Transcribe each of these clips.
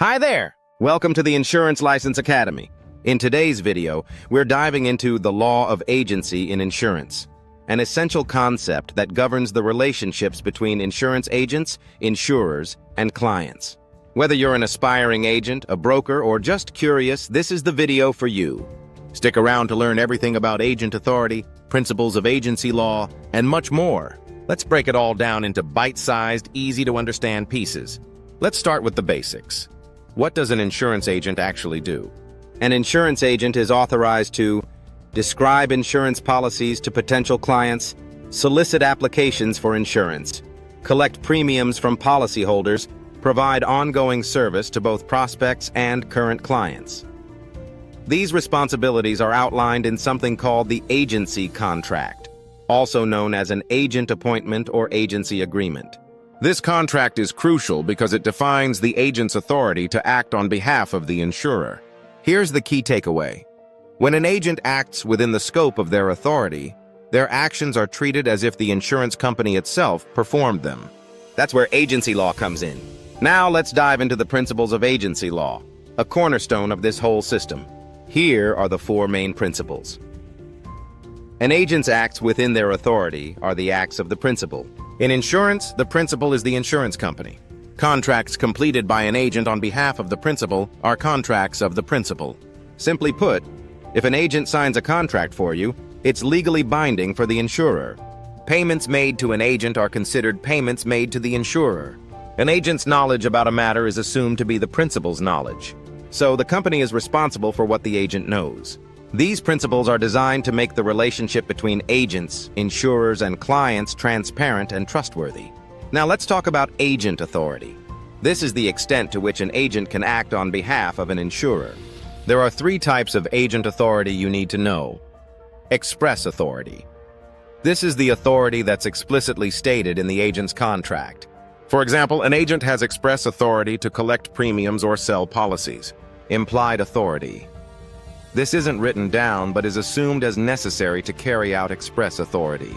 Hi there! Welcome to the Insurance License Academy. In today's video, we're diving into the law of agency in insurance, an essential concept that governs the relationships between insurance agents, insurers, and clients. Whether you're an aspiring agent, a broker, or just curious, this is the video for you. Stick around to learn everything about agent authority, principles of agency law, and much more. Let's break it all down into bite-sized, easy-to-understand pieces. Let's start with the basics. What does an insurance agent actually do? An insurance agent is authorized to describe insurance policies to potential clients, solicit applications for insurance, collect premiums from policyholders, provide ongoing service to both prospects and current clients. These responsibilities are outlined in something called the agency contract, also known as an agent appointment or agency agreement. This contract is crucial because it defines the agent's authority to act on behalf of the insurer. Here's the key takeaway. When an agent acts within the scope of their authority, their actions are treated as if the insurance company itself performed them. That's where agency law comes in. Now let's dive into the principles of agency law, a cornerstone of this whole system. Here are the four main principles. An agent's acts within their authority are the acts of the principal. In insurance, the principal is the insurance company. Contracts completed by an agent on behalf of the principal are contracts of the principal. Simply put, if an agent signs a contract for you, it's legally binding for the insurer. Payments made to an agent are considered payments made to the insurer. An agent's knowledge about a matter is assumed to be the principal's knowledge. So the company is responsible for what the agent knows. These principles are designed to make the relationship between agents, insurers, and clients transparent and trustworthy. Now let's talk about agent authority. This is the extent to which an agent can act on behalf of an insurer. There are three types of agent authority you need to know. Express authority. This is the authority that's explicitly stated in the agent's contract. For example, an agent has express authority to collect premiums or sell policies. Implied authority. This isn't written down but is assumed as necessary to carry out express authority.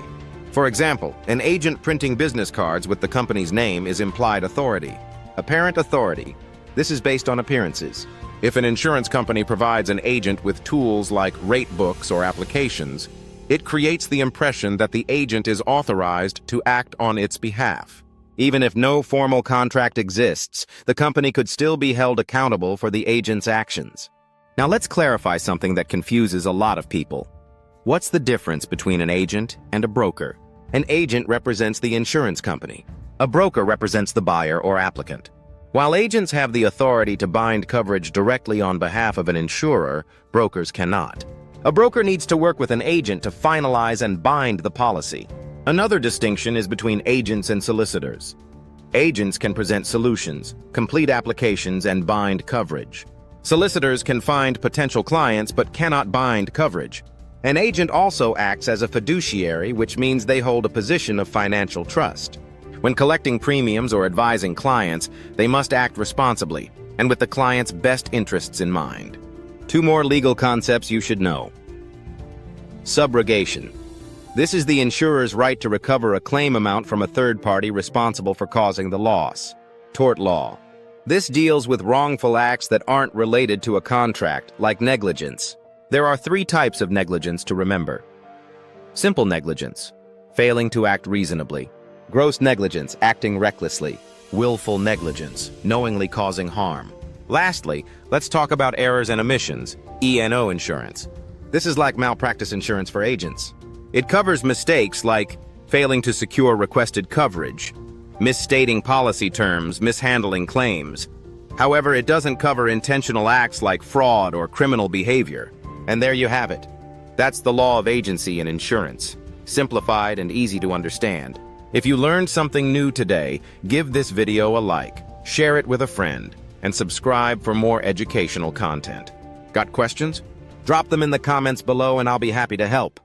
For example, an agent printing business cards with the company's name is implied authority. Apparent authority. This is based on appearances. If an insurance company provides an agent with tools like rate books or applications, it creates the impression that the agent is authorized to act on its behalf. Even if no formal contract exists, the company could still be held accountable for the agent's actions. Now let's clarify something that confuses a lot of people. What's the difference between an agent and a broker? An agent represents the insurance company. A broker represents the buyer or applicant. While agents have the authority to bind coverage directly on behalf of an insurer, brokers cannot. A broker needs to work with an agent to finalize and bind the policy. Another distinction is between agents and solicitors. Agents can present solutions, complete applications, and bind coverage. Solicitors can find potential clients but cannot bind coverage. An agent also acts as a fiduciary, which means they hold a position of financial trust. When collecting premiums or advising clients, they must act responsibly and with the client's best interests in mind. Two more legal concepts you should know. Subrogation. This is the insurer's right to recover a claim amount from a third party responsible for causing the loss. Tort law. This deals with wrongful acts that aren't related to a contract, like negligence. There are three types of negligence to remember. Simple negligence, failing to act reasonably. Gross negligence, acting recklessly. Willful negligence, knowingly causing harm. Lastly, let's talk about errors and omissions, E&O insurance. This is like malpractice insurance for agents. It covers mistakes like failing to secure requested coverage, misstating policy terms, mishandling claims. However, it doesn't cover intentional acts like fraud or criminal behavior. And there you have it. That's the law of agency in insurance. Simplified and easy to understand. If you learned something new today, give this video a like, share it with a friend, and subscribe for more educational content. Got questions? Drop them in the comments below and I'll be happy to help.